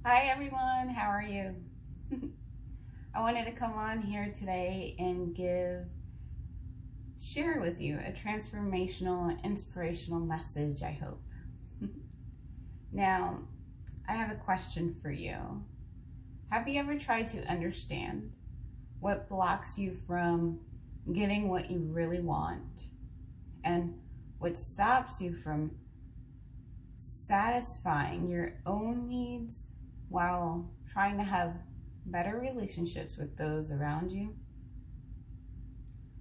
Hi everyone, how are you? I wanted to come on here today and share with you a transformational, inspirational message, I hope. Now, I have a question for you. Have you ever tried to understand what blocks you from getting what you really want and what stops you from satisfying your own needs while trying to have better relationships with those around you?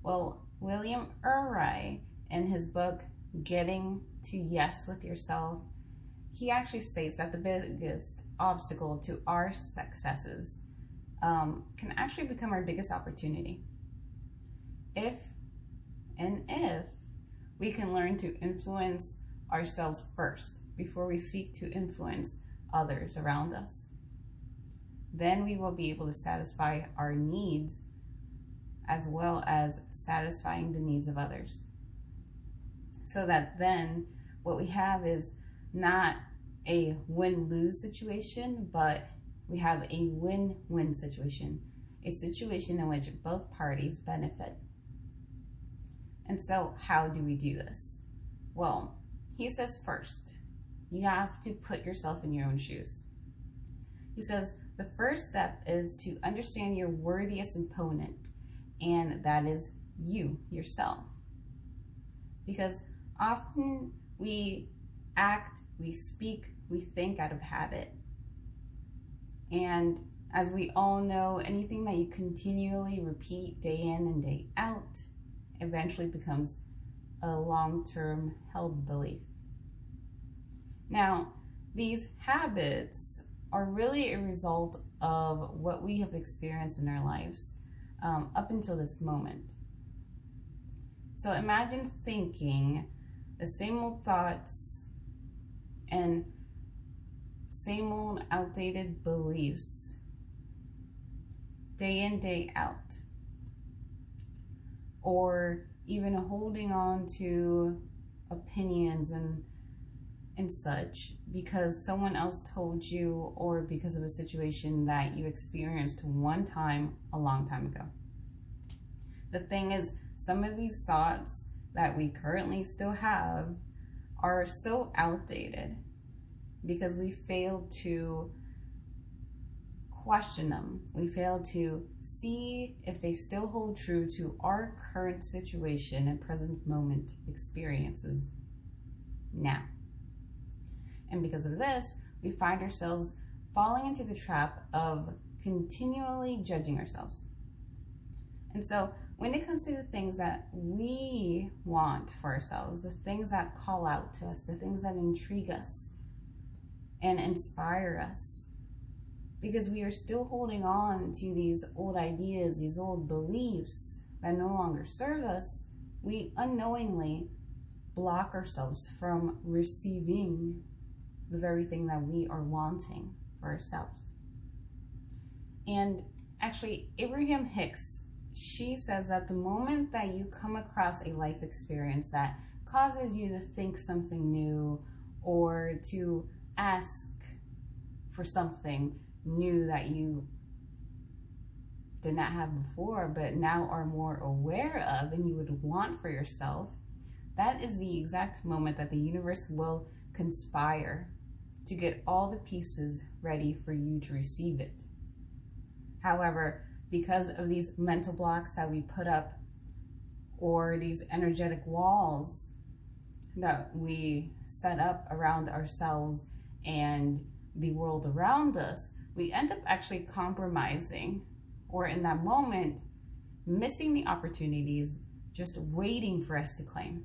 Well, William Urey, in his book, Getting to Yes with Yourself, he actually states that the biggest obstacle to our successes can actually become our biggest opportunity. If we can learn to influence ourselves first before we seek to influence others around us, then we will be able to satisfy our needs as well as satisfying the needs of others. So that then what we have is not a win-lose situation, but we have a win-win situation, a situation in which both parties benefit. And so how do we do this? Well, he says first, you have to put yourself in your own shoes. He says the first step is to understand your worthiest opponent, and that is you, yourself. Because often we act, we speak, we think out of habit. And as we all know, anything that you continually repeat day in and day out eventually becomes a long-term held belief. Now, these habits are really a result of what we have experienced in our lives up until this moment. So imagine thinking the same old thoughts and same old outdated beliefs day in, day out. Or even holding on to opinions and such because someone else told you, or because of a situation that you experienced one time a long time ago. The thing is, some of these thoughts that we currently still have are so outdated because we fail to question them. We fail to see if they still hold true to our current situation and present moment experiences now. And because of this, we find ourselves falling into the trap of continually judging ourselves. And so when it comes to the things that we want for ourselves, the things that call out to us, the things that intrigue us and inspire us, because we are still holding on to these old ideas, these old beliefs that no longer serve us, we unknowingly block ourselves from receiving the very thing that we are wanting for ourselves. And actually, Abraham Hicks, she says that the moment that you come across a life experience that causes you to think something new or to ask for something new that you did not have before but now are more aware of and you would want for yourself, that is the exact moment that the universe will conspire to get all the pieces ready for you to receive it. However, because of these mental blocks that we put up, or these energetic walls that we set up around ourselves and the world around us, we end up actually compromising, or in that moment, missing the opportunities, just waiting for us to claim.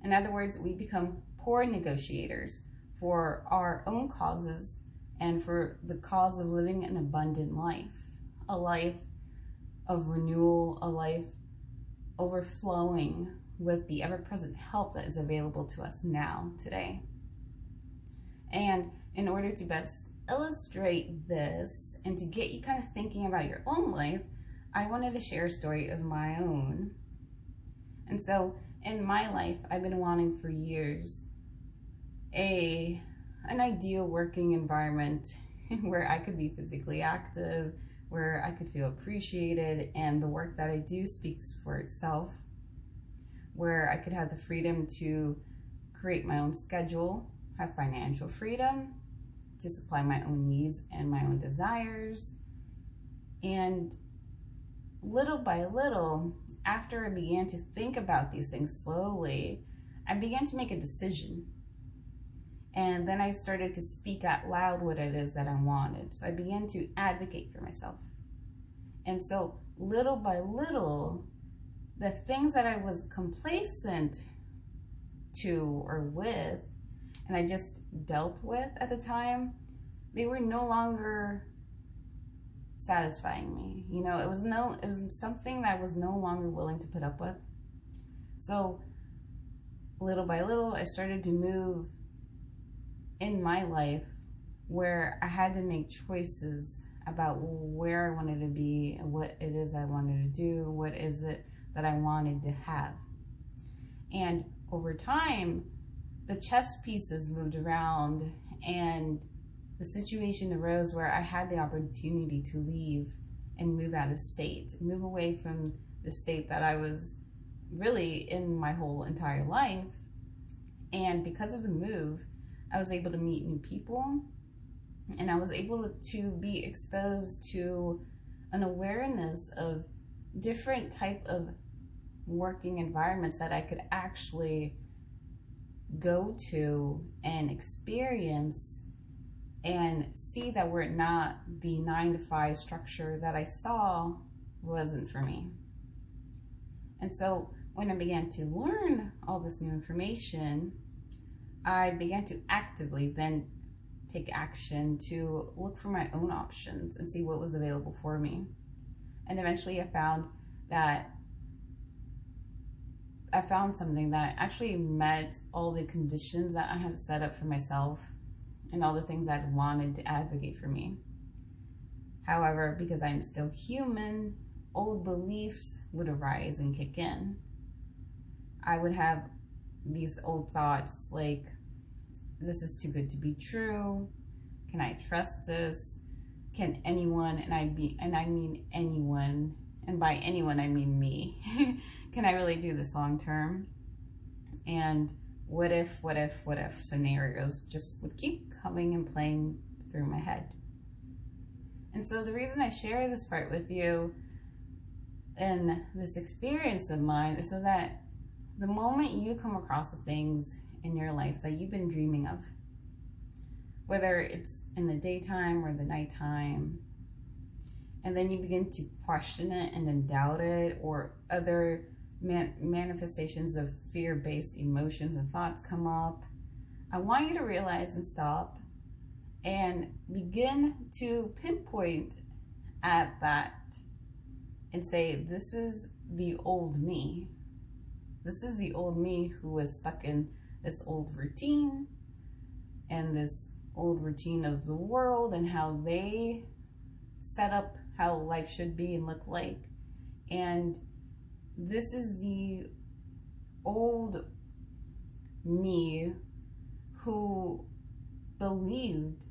In other words, we become poor negotiators for our own causes and for the cause of living an abundant life, a life of renewal, a life overflowing with the ever-present help that is available to us now, today. And in order to best illustrate this and to get you kind of thinking about your own life, I wanted to share a story of my own. And so in my life, I've been wanting for years a an ideal working environment where I could be physically active, where I could feel appreciated, and the work that I do speaks for itself, where I could have the freedom to create my own schedule, have financial freedom to supply my own needs and my own desires. And little by little, after I began to think about these things slowly, I began to make a decision. And then I started to speak out loud what it is that I wanted. So I began to advocate for myself. And so little by little, the things that I was complacent to or with, and I just dealt with at the time, they were no longer satisfying me. You know, it was something that I was no longer willing to put up with. So little by little, I started to move in my life where I had to make choices about where I wanted to be and what it is I wanted to do, what is it that I wanted to have. And over time, the chess pieces moved around and the situation arose where I had the opportunity to leave and move out of state, move away from the state that I was really in my whole entire life. And because of the move, I was able to meet new people, and I was able to be exposed to an awareness of different type of working environments that I could actually go to and experience and see that were not the 9-to-5 structure that I saw wasn't for me. And so when I began to learn all this new information, I began to actively then take action to look for my own options and see what was available for me. And eventually I found something that actually met all the conditions that I had set up for myself and all the things I wanted to advocate for me. However, because I'm still human, old beliefs would arise and kick in. I would have these old thoughts like, this is too good to be true. Can I trust this? Can anyone, and I mean anyone, and by anyone I mean me, can I really do this long term? And what if scenarios just would keep coming and playing through my head. And so the reason I share this part with you and this experience of mine is so that the moment you come across the things in your life that you've been dreaming of, whether it's in the daytime or the nighttime, and then you begin to question it and then doubt it, or other manifestations of fear-based emotions and thoughts come up, I want you to realize and stop and begin to pinpoint at that and say, this is the old me. This is the old me who was stuck in this old routine and this old routine of the world and how they set up how life should be and look like. And this is the old me who believed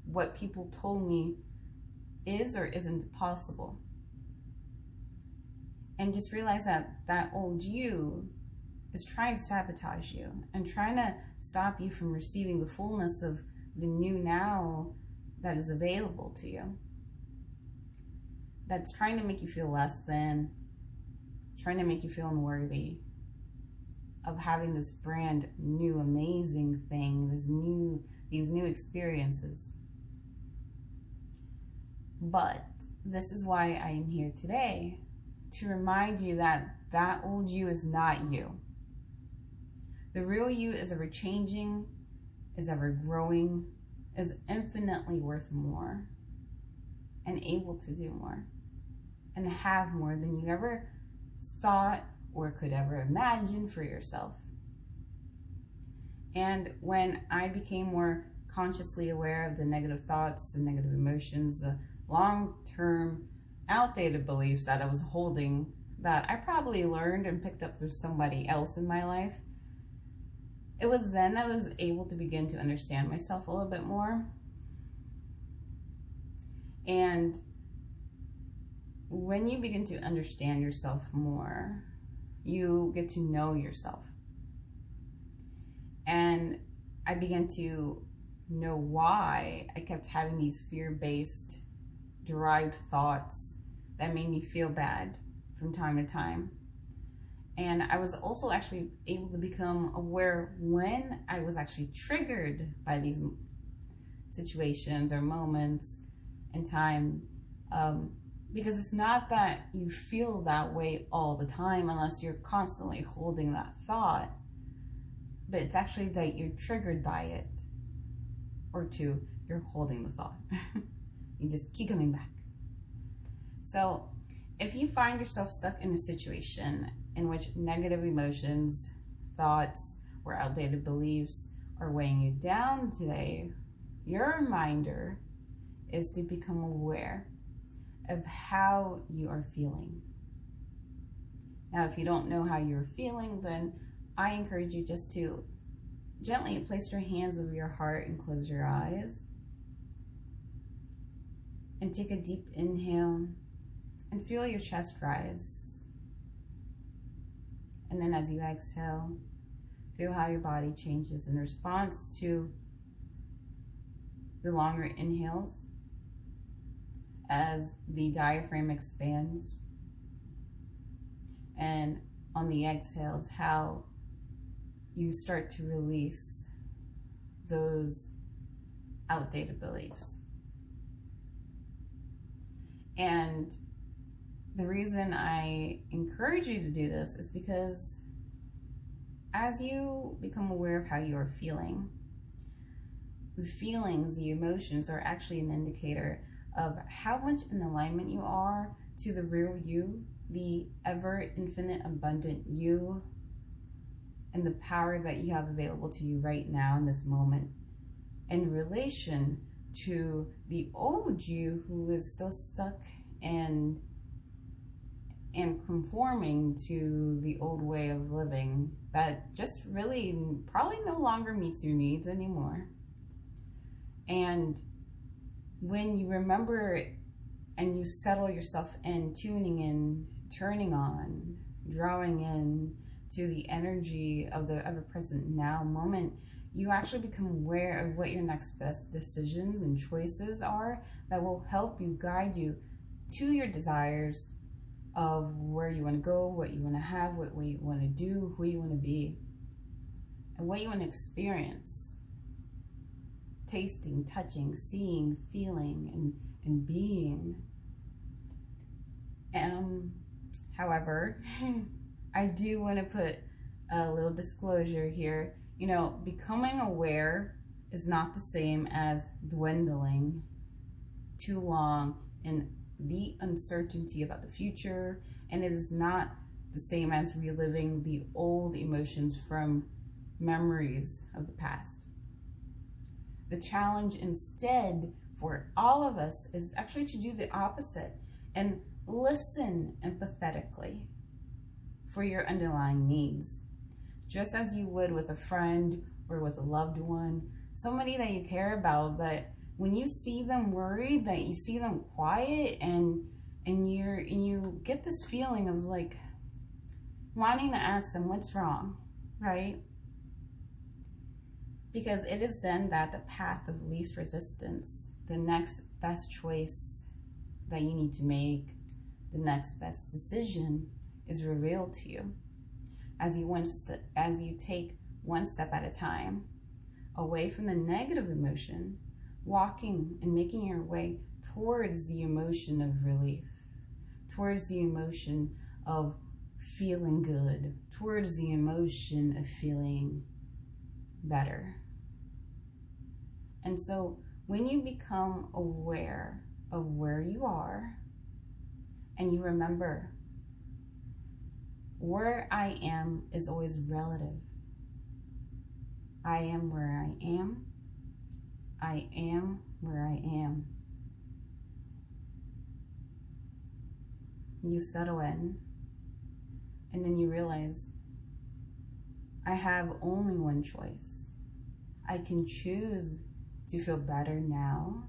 what people told me is or isn't possible. And just realize that that old you is trying to sabotage you and trying to stop you from receiving the fullness of the new now that is available to you. That's trying to make you feel less than, trying to make you feel unworthy of having this brand new amazing thing, these new experiences. But this is why I am here today, to remind you that that old you is not you. The real you is ever changing, is ever growing, is infinitely worth more, and able to do more, and have more than you ever thought or could ever imagine for yourself. And when I became more consciously aware of the negative thoughts and negative emotions, the long-term outdated beliefs that I was holding that I probably learned and picked up from somebody else in my life, it was then I was able to begin to understand myself a little bit more. And when you begin to understand yourself more, you get to know yourself. And I began to know why I kept having these fear-based derived thoughts that made me feel bad from time to time. And I was also actually able to become aware when I was actually triggered by these situations or moments in time. Because it's not that you feel that way all the time unless you're constantly holding that thought, but it's actually that you're triggered by it, or two, you're holding the thought. You just keep coming back. So if you find yourself stuck in a situation in which negative emotions, thoughts, or outdated beliefs are weighing you down today, your reminder is to become aware of how you are feeling. Now, if you don't know how you're feeling, then I encourage you just to gently place your hands over your heart and close your eyes. And take a deep inhale and feel your chest rise. And then as you exhale, feel how your body changes in response to the longer inhales as the diaphragm expands, and on the exhales, how you start to release those outdated beliefs. And the reason I encourage you to do this is because as you become aware of how you are feeling, the feelings, the emotions are actually an indicator of how much in alignment you are to the real you, the ever infinite abundant you, and the power that you have available to you right now in this moment, in relation to the old you who is still stuck and conforming to the old way of living that just really probably no longer meets your needs anymore. And when you remember and you settle yourself in, tuning in, turning on, drawing in to the energy of the ever-present now moment, you actually become aware of what your next best decisions and choices are that will help you, guide you to your desires of where you want to go, what you want to have, what you want to do, who you want to be, and what you want to experience. Tasting, touching, seeing, feeling, and being. However, I do want to put a little disclosure here. You know, becoming aware is not the same as dwindling too long in the uncertainty about the future, and it is not the same as reliving the old emotions from memories of the past. The challenge instead for all of us is actually to do the opposite and listen empathetically for your underlying needs. Just as you would with a friend or with a loved one, somebody that you care about, that when you see them worried, that you see them quiet, and you get this feeling of like wanting to ask them what's wrong, right? Because it is then that the path of least resistance, the next best choice that you need to make, the next best decision is revealed to you as you take one step at a time away from the negative emotion, walking and making your way towards the emotion of relief, towards the emotion of feeling good, towards the emotion of feeling better. And so when you become aware of where you are, and you remember where I am is always relative. I am where I am. I am where I am. You settle in, and then you realize I have only one choice. I can choose to feel better now,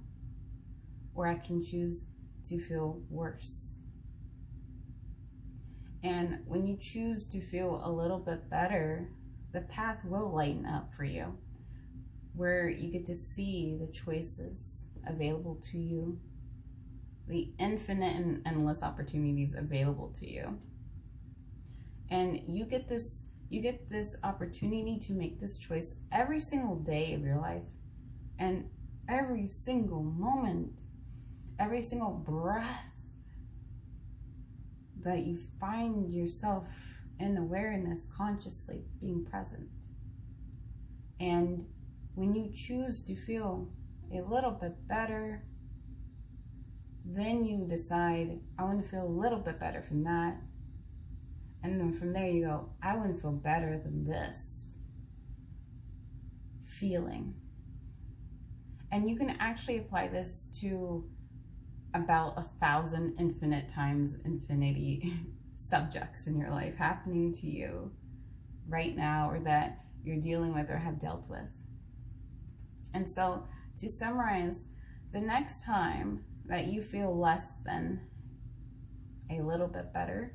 or I can choose to feel worse. And when you choose to feel a little bit better, the path will lighten up for you, where you get to see the choices available to you, the infinite and endless opportunities available to you. And you get this opportunity to make this choice every single day of your life, and every single moment, every single breath that you find yourself in awareness, consciously being present. And when you choose to feel a little bit better, then you decide, I want to feel a little bit better from that. And then from there you go, I want to feel better than this feeling. And you can actually apply this to about 1,000 infinite times infinity subjects in your life happening to you right now, or that you're dealing with or have dealt with. And so, to summarize, the next time that you feel less than a little bit better,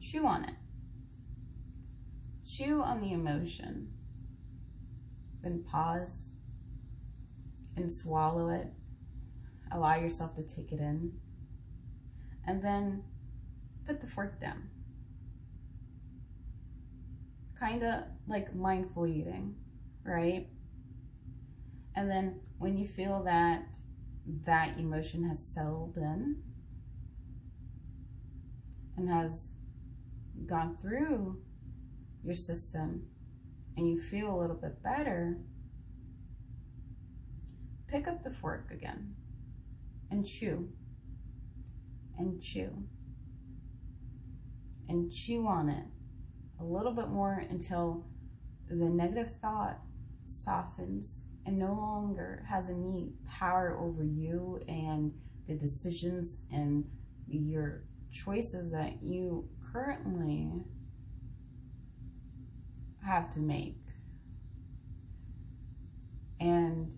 chew on it. Chew on the emotion. Then pause and swallow it. Allow yourself to take it in. And then put the fork down. Kind of like mindful eating, right? And then when you feel that emotion has settled in and has gone through your system, and you feel a little bit better, pick up the fork again and chew and chew and chew on it a little bit more until the negative thought softens and no longer has any power over you and the decisions and your choices that you currently have to make, and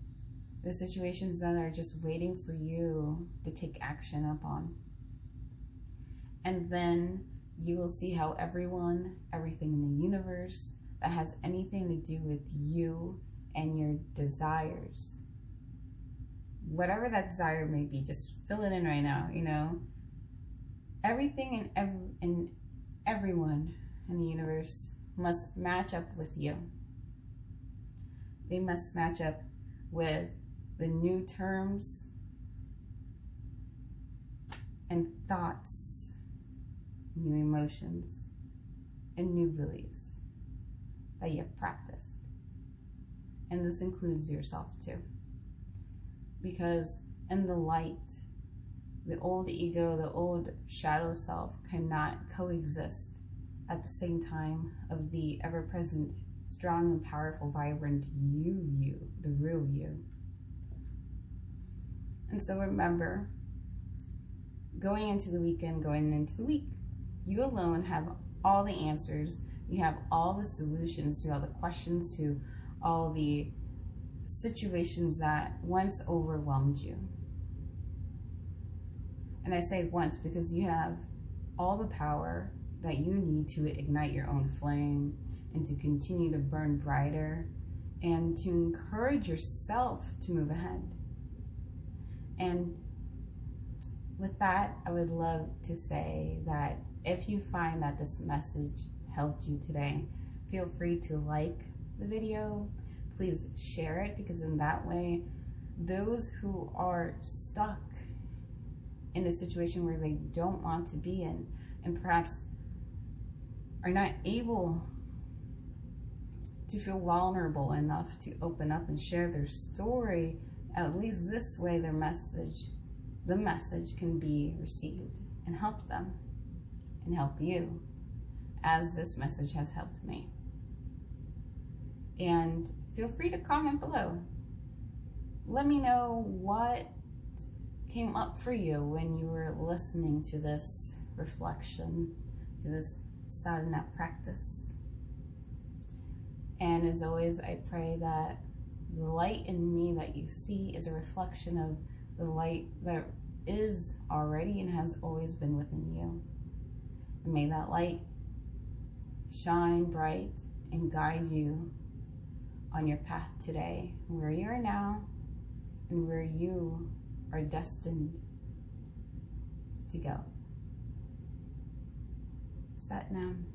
the situations that are just waiting for you to take action upon. And then you will see how everything in the universe that has anything to do with you and your desires, whatever that desire may be, just fill it in right now, everything and everyone in the universe must match up with you. They must match up with the new terms and thoughts, new emotions, and new beliefs that you have practiced. And this includes yourself too. Because in the light, the old ego, the old shadow self cannot coexist at the same time of the ever-present, strong and powerful, vibrant you, the real you. And so remember, going into the week, you alone have all the answers. You have all the solutions to all the questions, to all the situations that once overwhelmed you. And I say once because you have all the power that you need to ignite your own flame and to continue to burn brighter and to encourage yourself to move ahead. And with that, I would love to say that if you find that this message helped you today, feel free to like the video. Please share it, because in that way, those who are stuck in a situation where they don't want to be in, and perhaps are not able to feel vulnerable enough to open up and share their story, at least this way the message can be received and help them and help you, as this message has helped me. And feel free to comment below. Let me know what came up for you when you were listening to this reflection, to this sadhana practice. And as always, I pray that the light in me that you see is a reflection of the light that is already and has always been within you. And may that light shine bright and guide you on your path today, where you are now and where you are destined to go. Sat Nam.